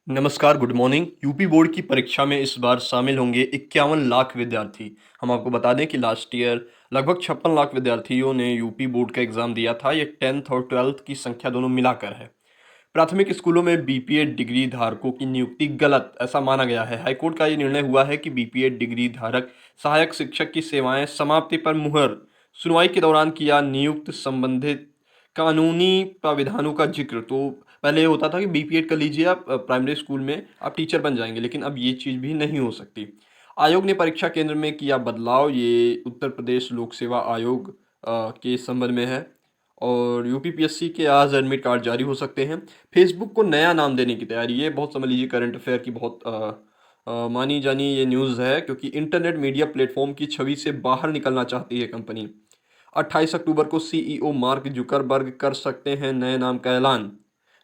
नमस्कार, good morning. UP board की परीक्षा में इस बार शामिल होंगे 51 लाख विद्यार्थी। हम आपको बता दें कि लास्ट ईयर लगभग 56 लाख विद्यार्थियों ने यूपी बोर्ड का एग्ज़ाम दिया था। ये 10th और 12th की संख्या दोनों मिलाकर है। प्राथमिक स्कूलों में बीपीएड डिग्री धारकों की नियुक्ति गलत, ऐसा माना गया है। हाईकोर्ट का ये निर्णय हुआ है कि बीपीएड डिग्री धारक सहायक शिक्षक की सेवाएं समाप्ति पर मुहर। सुनवाई के दौरान किया नियुक्त संबंधित कानूनी प्राविधानों का जिक्र। तो पहले ये होता था कि बीपीएड कर लीजिए आप, प्राइमरी स्कूल में आप टीचर बन जाएंगे, लेकिन अब ये चीज़ भी नहीं हो सकती। आयोग ने परीक्षा केंद्र में किया बदलाव। ये उत्तर प्रदेश लोक सेवा आयोग के संबंध में है। और यूपीपीएससी के आज एडमिट कार्ड जारी हो सकते हैं। फेसबुक को नया नाम देने की तैयारी, ये बहुत समझ लीजिए करंट अफेयर की बहुत मानी जानी ये न्यूज़ है, क्योंकि इंटरनेट मीडिया प्लेटफॉर्म की छवि से बाहर निकलना चाहती है कंपनी। 28 अक्टूबर को सीईओ मार्क जुकरबर्ग कर सकते हैं नए नाम का ऐलान।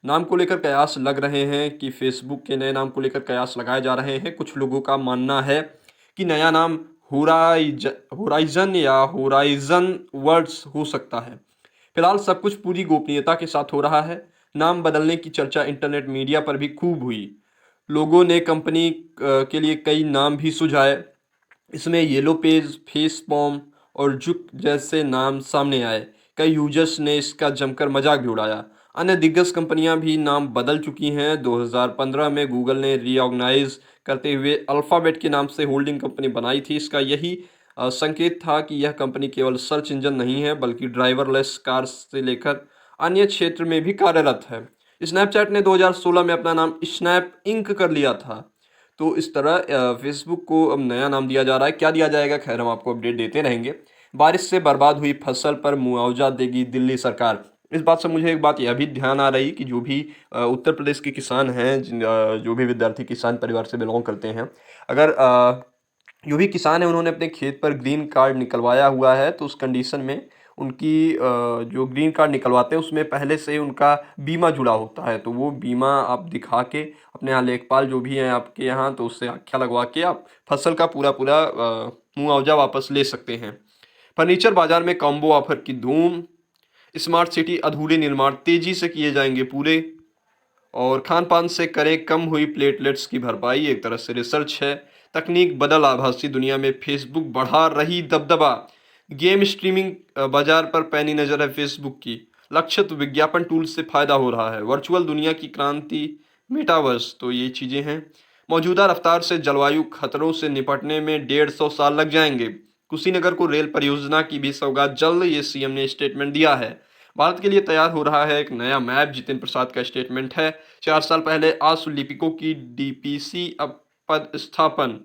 नाम को लेकर कयास लग रहे हैं कि फेसबुक के नए नाम को लेकर कयास लगाए जा रहे हैं। कुछ लोगों का मानना है कि नया नाम होराइजन या होराइजन वर्ड्स हो सकता है। फिलहाल सब कुछ पूरी गोपनीयता के साथ हो रहा है। नाम बदलने की चर्चा इंटरनेट मीडिया पर भी खूब हुई। लोगों ने कंपनी के लिए कई नाम भी सुझाए। इसमें येलो पेज, फेसपॉम और जुक जैसे नाम सामने आए। कई यूजर्स ने इसका जमकर मजाक भी उड़ाया। अन्य दिग्गज कंपनियां भी नाम बदल चुकी हैं। 2015 में गूगल ने रीऑर्गेनाइज करते हुए अल्फ़ाबेट के नाम से होल्डिंग कंपनी बनाई थी। इसका यही संकेत था कि यह कंपनी केवल सर्च इंजन नहीं है, बल्कि ड्राइवरलेस कार से लेकर अन्य क्षेत्र में भी कार्यरत है। स्नैपचैट ने 2016 में अपना नाम स्नैप इंक कर लिया था। तो इस तरह फेसबुक को अब नया नाम दिया जा रहा है। क्या दिया जाएगा, खैर हम आपको अपडेट देते रहेंगे। बारिश से बर्बाद हुई फसल पर मुआवजा देगी दिल्ली सरकार। इस बात से मुझे एक बात यह भी ध्यान आ रही कि जो भी उत्तर प्रदेश के किसान हैं, जो भी विद्यार्थी किसान परिवार से बिलोंग करते हैं, अगर जो भी किसान है उन्होंने अपने खेत पर ग्रीन कार्ड निकलवाया हुआ है, तो उस कंडीशन में उनकी जो ग्रीन कार्ड निकलवाते हैं उसमें पहले से उनका बीमा जुड़ा होता है। तो वो बीमा आप दिखा के अपने यहाँ लेखपाल जो भी हैं आपके यहाँ, तो उससे आख्या लगवा के आप फसल का पूरा पूरा मुआवजा वापस ले सकते हैं। फर्नीचर बाजार में कॉम्बो ऑफर की धूम। स्मार्ट सिटी अधूरे निर्माण तेजी से किए जाएंगे पूरे। और खान पान से करें कम हुई प्लेटलेट्स की भरपाई, एक तरह से रिसर्च है। तकनीक बदल आभासी दुनिया में फेसबुक बढ़ा रही दबदबा। गेम स्ट्रीमिंग बाजार पर पैनी नजर है फेसबुक की। लक्षित विज्ञापन टूल से फायदा हो रहा है। वर्चुअल दुनिया की क्रांति, मेटावर्स, तो ये चीजें हैं। मौजूदा रफ्तार से जलवायु खतरों से निपटने में 150 साल लग जाएंगे। कुशीनगर को रेल परियोजना की भी सौगात जल्द, ये सीएम ने स्टेटमेंट दिया है। भारत के लिए तैयार हो रहा है एक नया मैप, जितेंद्र प्रसाद का स्टेटमेंट है। 4 साल पहले आसु लिपिकों की डीपीसी अब पद स्थापन।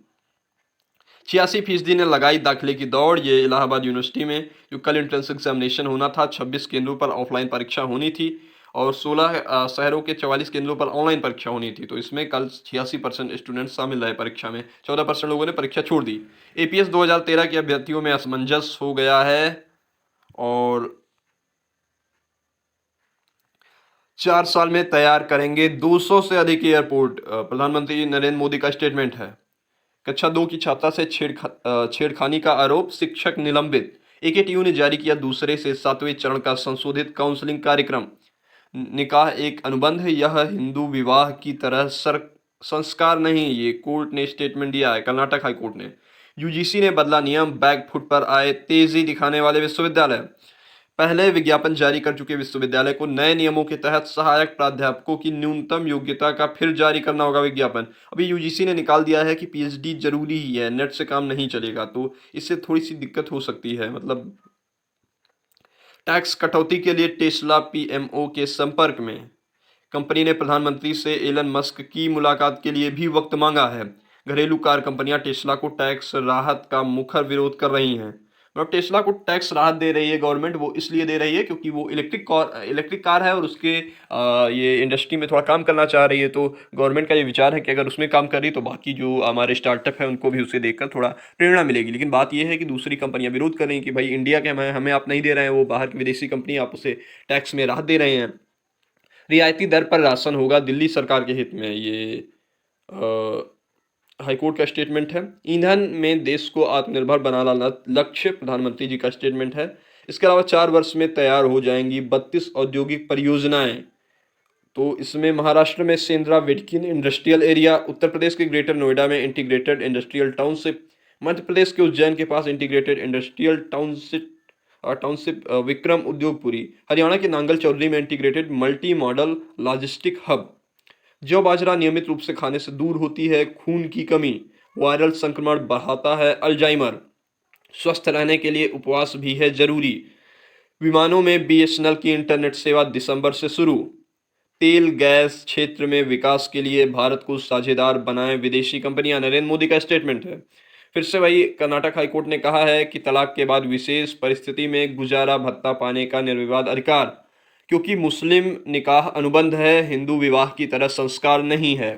86% ने लगाई दाखिले की दौड़। ये इलाहाबाद यूनिवर्सिटी में जो कल एंट्रेंस एग्जामिनेशन होना था, 26 केंद्रों पर ऑफलाइन परीक्षा होनी थी और 16 शहरों के 44 केंद्रों पर ऑनलाइन परीक्षा होनी थी। तो इसमें कल 86% स्टूडेंट शामिल रहे परीक्षा में। 14% लोगों ने परीक्षा छोड़ दी। एपीएस 2013 के अभ्यर्थियों में असमंजस हो गया है। और 4 साल में तैयार करेंगे 200 से अधिक एयरपोर्ट, प्रधानमंत्री नरेंद्र मोदी का स्टेटमेंट है। कक्षा 2 की छात्रा से छेड़खानी का आरोप, शिक्षक निलंबित। एकेटीयू ने जारी किया दूसरे से 7वें चरण का संशोधित काउंसलिंग कार्यक्रम। निकाह एक अनुबंध है, यह हिंदू विवाह की तरह संस्कार नहीं, ये कोर्ट ने स्टेटमेंट दिया है, कर्नाटक हाई कोर्ट ने। यूजीसी ने बदला नियम, बैकफुट पर आए तेजी दिखाने वाले विश्वविद्यालय। पहले विज्ञापन जारी कर चुके विश्वविद्यालय को नए नियमों के तहत सहायक प्राध्यापकों की न्यूनतम योग्यता का फिर जारी करना होगा विज्ञापन। अभी यूजीसी ने निकाल दिया है कि पीएचडी जरूरी ही है, नेट से काम नहीं चलेगा। तो इससे थोड़ी सी दिक्कत हो सकती है। मतलब टैक्स कटौती के लिए टेस्ला पीएमओ के संपर्क में। कंपनी ने प्रधानमंत्री से एलन मस्क की मुलाकात के लिए भी वक्त मांगा है। घरेलू कार कंपनियां टेस्ला को टैक्स राहत का मुखर विरोध कर रही हैं। मतलब टेस्ला को टैक्स राहत दे रही है गवर्नमेंट, वो इसलिए दे रही है क्योंकि वो इलेक्ट्रिक कार है और उसके ये इंडस्ट्री में थोड़ा काम करना चाह रही है। तो गवर्नमेंट का ये विचार है कि अगर उसमें काम कर रही तो बाकी जो हमारे स्टार्टअप है उनको भी उसे देखकर थोड़ा प्रेरणा मिलेगी। लेकिन बात यह है कि दूसरी कंपनियां विरोध कर रही हैं कि भाई इंडिया के हमें हमें आप नहीं दे रहे हैं, वो बाहर की विदेशी कंपनी आप उसे टैक्स में राहत दे रहे हैं। रियायती दर पर राशन होगा दिल्ली सरकार के हित में, ये हाईकोर्ट का स्टेटमेंट है। ईंधन में देश को आत्मनिर्भर बनाना लक्ष्य, प्रधानमंत्री जी का स्टेटमेंट है। इसके अलावा 4 वर्ष में तैयार हो जाएंगी 32 औद्योगिक परियोजनाएं। तो इसमें महाराष्ट्र में सेंद्रा वेडकिन इंडस्ट्रियल एरिया, उत्तर प्रदेश के ग्रेटर नोएडा में integrated industrial township, Madhya Pradesh के उज्जैन के पास integrated industrial township Vikram Udyogpuri, Haryana के नांगल चौधरी में integrated multi modal logistic hub. जौ बाजरा नियमित रूप से खाने से दूर होती है खून की कमी, वायरल संक्रमण बढ़ाता है अल्जाइमर, स्वस्थ रहने के लिए उपवास भी है जरूरी। विमानों में बीएसएनएल की इंटरनेट सेवा दिसंबर से शुरू। तेल गैस क्षेत्र में विकास के लिए भारत को साझेदार बनाएं विदेशी कंपनियां, नरेंद्र मोदी का स्टेटमेंट है। फिर से वही कर्नाटक हाईकोर्ट ने कहा है कि तलाक के बाद विशेष परिस्थिति में गुजारा भत्ता पाने का निर्विवाद अधिकार, क्योंकि मुस्लिम निकाह अनुबंध है, हिंदू विवाह की तरह संस्कार नहीं है।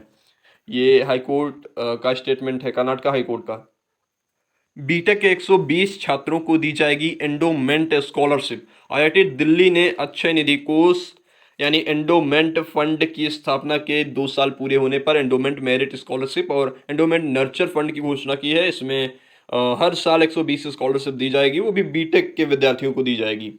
ये हाईकोर्ट का स्टेटमेंट है, कर्नाटक हाईकोर्ट का। बीटेक के 120 छात्रों को दी जाएगी एंडोमेंट स्कॉलरशिप। आईआईटी दिल्ली ने अक्षय निधि कोष यानी एंडोमेंट फंड की स्थापना के 2 साल पूरे होने पर एंडोमेंट मेरिट स्कॉलरशिप और एंडोमेंट नर्चर फंड की घोषणा की है। इसमें हर साल 120 स्कॉलरशिप दी जाएगी, वो भी बीटेक के विद्यार्थियों को दी जाएगी।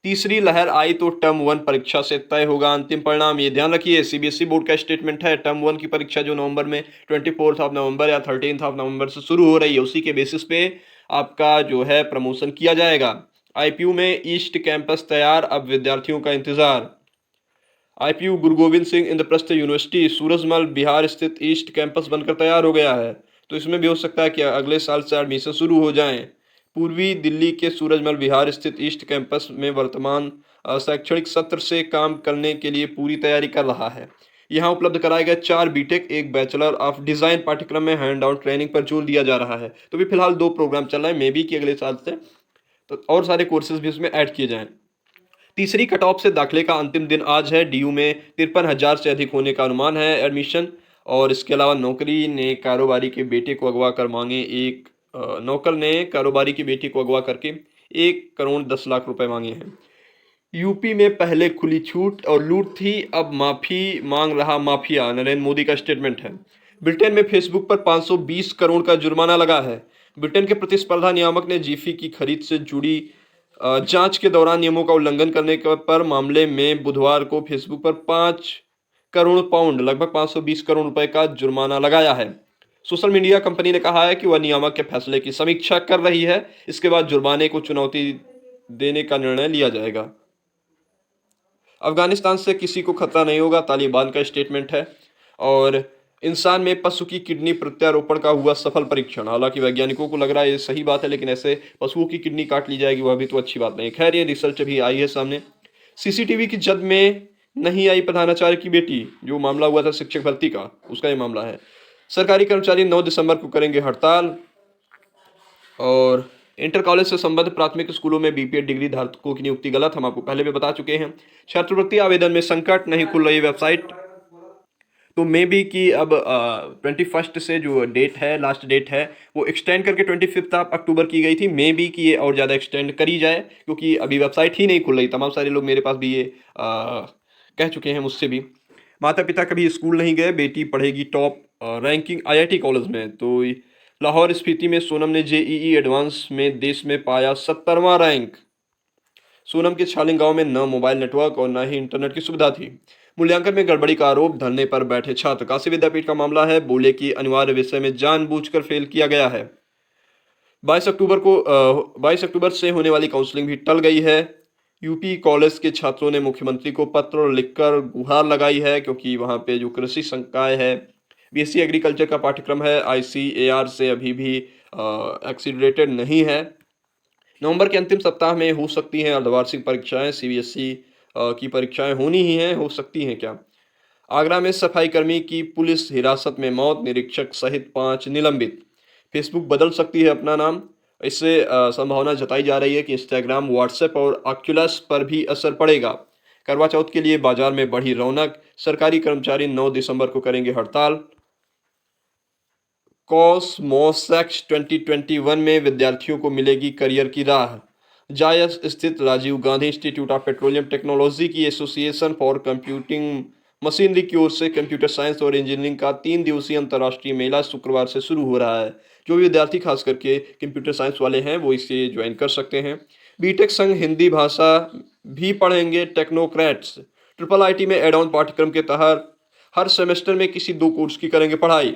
तीसरी लहर आई तो टर्म 1 परीक्षा से तय होगा अंतिम परिणाम, ये ध्यान रखिए। सीबीएसई बोर्ड का स्टेटमेंट है, टर्म 1 की परीक्षा जो नवंबर में 24 ऑफ नवंबर या 13 ऑफ नवंबर से शुरू हो रही है, उसी के बेसिस पे आपका जो है प्रमोशन किया जाएगा। आईपीयू में ईस्ट कैंपस तैयार, अब विद्यार्थियों का इंतजार। आईपीयू गुरु गोविंद सिंह इंद्रप्रस्थ यूनिवर्सिटी सूरजमल बिहार स्थित ईस्ट कैंपस बनकर तैयार हो गया है, तो इसमें भी हो सकता है कि अगले साल से एडमिशन शुरू हो जाएं। पूर्वी दिल्ली के सूरजमल विहार स्थित ईस्ट कैंपस में वर्तमान शैक्षणिक सत्र से काम करने के लिए पूरी तैयारी कर रहा है। यहाँ उपलब्ध कराए गए 4 बीटेक, 1 बैचलर ऑफ डिज़ाइन पाठ्यक्रम में हैंड आउट ट्रेनिंग पर जोर दिया जा रहा है। तो भी फिलहाल 2 प्रोग्राम चल रहे हैं, मे बी कि अगले साल से तो और सारे कोर्सेज भी उसमें ऐड किए जाएँ। तीसरी कट ऑफ से दाखिले का अंतिम दिन आज है। डीयू में 53,000 से अधिक होने का अनुमान है एडमिशन। और इसके अलावा नौकरी ने कारोबारी के बेटे को अगवा कर मांगे नौकर ने कारोबारी की बेटी को अगवा करके 1,10,00,000 रुपए मांगे हैं। यूपी में पहले खुली छूट और लूट थी, अब माफी मांग रहा माफिया, नरेंद्र मोदी का स्टेटमेंट है। ब्रिटेन में फेसबुक पर 520 करोड़ का जुर्माना लगा है। ब्रिटेन के प्रतिस्पर्धा नियामक ने जीफी की खरीद से जुड़ी जांच के दौरान नियमों का उल्लंघन करने पर मामले में बुधवार को फेसबुक पर 5 करोड़ पाउंड लगभग 520 करोड़ रुपए का जुर्माना लगाया है। सोशल मीडिया कंपनी ने कहा है कि वह नियामक के फैसले की समीक्षा कर रही है, इसके बाद जुर्माने को चुनौती देने का निर्णय लिया जाएगा। अफगानिस्तान से किसी को खतरा नहीं होगा, तालिबान का स्टेटमेंट है। और इंसान में पशु की किडनी प्रत्यारोपण का हुआ सफल परीक्षण। हालांकि वैज्ञानिकों को लग रहा है ये सही बात है, लेकिन ऐसे पशुओं की किडनी काट ली जाएगी वह भी तो अच्छी बात नहीं। खैर, ये रिसर्च अभी आई है सामने। सीसीटीवी की जद में नहीं आई प्रधानाचार्य की बेटी, जो मामला हुआ था शिक्षक भर्ती का, उसका ये मामला है। सरकारी कर्मचारी 9 दिसंबर को करेंगे हड़ताल। और इंटर कॉलेज से संबद्ध प्राथमिक स्कूलों में बीपीएड डिग्री धारकों की नियुक्ति गलत, हम आपको पहले भी बता चुके हैं। छात्रवृत्ति आवेदन में संकट, नहीं खुल रही वेबसाइट। तो मे बी कि अब 21 से जो डेट है, लास्ट डेट है, वो एक्सटेंड करके 25 अक्टूबर की गई थी। मे बी कि ये और ज़्यादा एक्सटेंड करी जाए, क्योंकि अभी वेबसाइट ही नहीं खुल रही। तमाम सारे लोग मेरे पास भी ये कह चुके हैं मुझसे भी। माता पिता कभी स्कूल नहीं गए, बेटी पढ़ेगी टॉप रैंकिंग आईआईटी कॉलेज में। तो लाहौर स्पीति में सोनम ने जेईई एडवांस में देश में पाया 70वां रैंक। सोनम के छालिंग गांव में न मोबाइल नेटवर्क और न ही इंटरनेट की सुविधा थी। मूल्यांकन में गड़बड़ी का आरोप, धरने पर बैठे छात्र। काशी विद्यापीठ का मामला है, बोले कि अनिवार्य विषय में जानबूझकर फेल किया गया है। 22 अक्टूबर से होने वाली काउंसलिंग भी टल गई है। यूपी कॉलेज के छात्रों ने मुख्यमंत्री को पत्र लिखकर गुहार लगाई है, क्योंकि वहां पे जो कृषि संकाय है, बीएससी एग्रीकल्चर का पाठ्यक्रम है, आईसीएआर से अभी भी एक्सीडरेटेड नहीं है। नवंबर के अंतिम सप्ताह में हो सकती हैं अर्धवार्षिक परीक्षाएं। सीबीएसई की परीक्षाएं होनी ही हैं, हो सकती हैं क्या। आगरा में सफाई कर्मी की पुलिस हिरासत में मौत, निरीक्षक सहित 5 निलंबित। फेसबुक बदल सकती है अपना नाम, इससे संभावना जताई जा रही है कि इंस्टाग्राम, व्हाट्सएप और ऑक्यूलस पर भी असर पड़ेगा। करवा चौथ के लिए बाजार में बढ़ी रौनक। सरकारी कर्मचारी 9 दिसंबर को करेंगे हड़ताल। कॉस्मोसेक्स 2021 में विद्यार्थियों को मिलेगी करियर की राह। जायस स्थित Rajiv Gandhi institute of petroleum technology की एसोसिएशन फॉर कंप्यूटिंग मशीनरी की ओर से कंप्यूटर साइंस और इंजीनियरिंग का 3 दिवसीय अंतर्राष्ट्रीय मेला शुक्रवार से शुरू हो रहा है। जो भी विद्यार्थी खास करके कंप्यूटर साइंस वाले हैं वो इसे ज्वाइन कर सकते हैं। बीटेक संग हिंदी भाषा भी पढ़ेंगे टेक्नोक्रेट्स। ट्रिपल आईटी में एड ऑन पाठ्यक्रम के तहत हर सेमेस्टर में किसी 2 कोर्स की करेंगे पढ़ाई।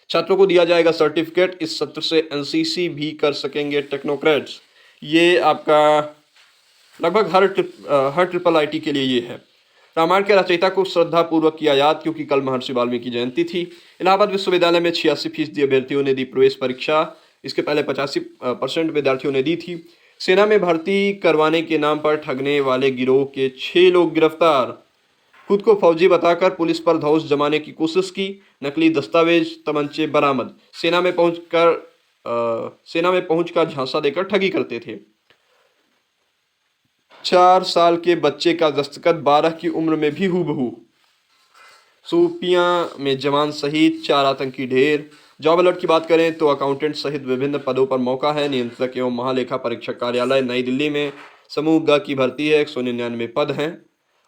छात्रों को दिया जाएगा सर्टिफिकेट। इस सत्र से एनसीसी भी कर सकेंगे टेक्नोक्रेट्स। ये आपका लगभग हर ट्रिपल आईटी के लिए ये है। रामायण के रचयिता को श्रद्धा पूर्वक किया याद, क्योंकि कल महर्षि वाल्मीकि जयंती थी। इलाहाबाद विश्वविद्यालय में 86% अभ्यर्थियों ने दी प्रवेश परीक्षा। इसके पहले 85% विद्यार्थियों ने दी थी। सेना में भर्ती करवाने के नाम पर ठगने वाले गिरोह के 6 लोग गिरफ्तार। खुद को फौजी बताकर पुलिस पर धौंस जमाने की कोशिश की। नकली दस्तावेज, तमंचे बरामद। सेना में पहुंचकर झांसा देकर ठगी करते थे। 4 साल के बच्चे का दस्तखत 12 की उम्र में भी हूबहू। शोपियां में जवान सहित 4 आतंकी ढेर। जॉब अलर्ट की बात करें तो अकाउंटेंट सहित विभिन्न पदों पर मौका है। नियंत्रक एवं महालेखा परीक्षक कार्यालय नई दिल्ली में समूह ग की भर्ती है। 199 पद हैं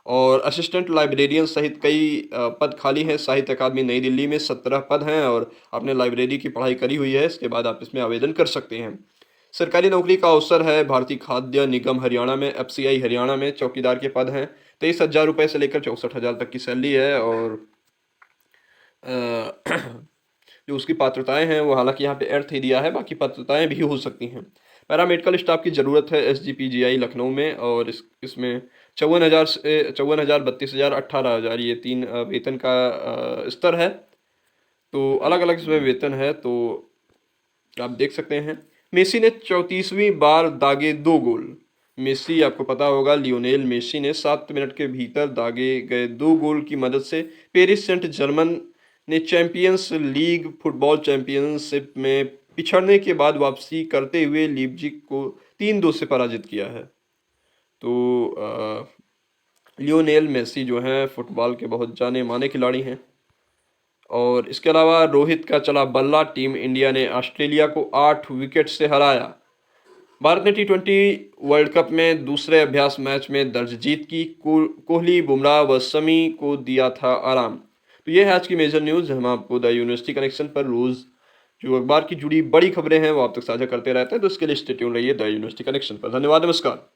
और असिस्टेंट लाइब्रेरियन सहित कई पद खाली हैं। साहित्य अकादमी नई दिल्ली में 17 पद हैं और आपने लाइब्रेरी की पढ़ाई करी हुई है, इसके बाद आप इसमें आवेदन कर सकते हैं। सरकारी नौकरी का अवसर है। भारतीय खाद्य निगम हरियाणा में, एफसीआई हरियाणा में चौकीदार के पद हैं। 23,000 रुपये से लेकर 64,000 तक की सैलरी है। और जो उसकी पात्रताएं हैं वो हालांकि यहाँ पे अर्थ ही दिया है, बाकी पात्रताएं भी हो सकती हैं। पैरामेडिकल स्टाफ की ज़रूरत है एसजीपीजीआई लखनऊ में, और इसमें 54,000 से 54,000, 32,000, 18,000 ये 3 वेतन का स्तर है। तो अलग अलग इसमें वेतन है, तो आप देख सकते हैं। मेसी ने 34वीं बार दागे 2 गोल। मेसी, आपको पता होगा, लियोनेल मेसी ने 7 मिनट के भीतर दागे गए 2 गोल की मदद से पेरिस सेंट जर्मन ने चैंपियंस लीग फुटबॉल चैंपियनशिप में पिछड़ने के बाद वापसी करते हुए लीपजिग को 3-2 से पराजित किया है। तो लियोनेल मेसी जो हैं फुटबॉल के बहुत जाने माने खिलाड़ी हैं। और इसके अलावा रोहित का चला बल्ला। टीम इंडिया ने ऑस्ट्रेलिया को 8 विकेट से हराया। भारत ने टी20 वर्ल्ड कप में दूसरे अभ्यास मैच में दर्ज जीत की। कोहली, बुमराह व शमी को दिया था आराम। तो ये है आज की मेजर न्यूज़। हम आपको द यूनिवर्सिटी कनेक्शन पर रोज़ जो अखबार की जुड़ी बड़ी खबरें हैं वो आप तक साझा करते रहते हैं, तो इसके लिए स्टे ट्यून रहिए द यूनिवर्सिटी कनेक्शन पर। धन्यवाद, नमस्कार।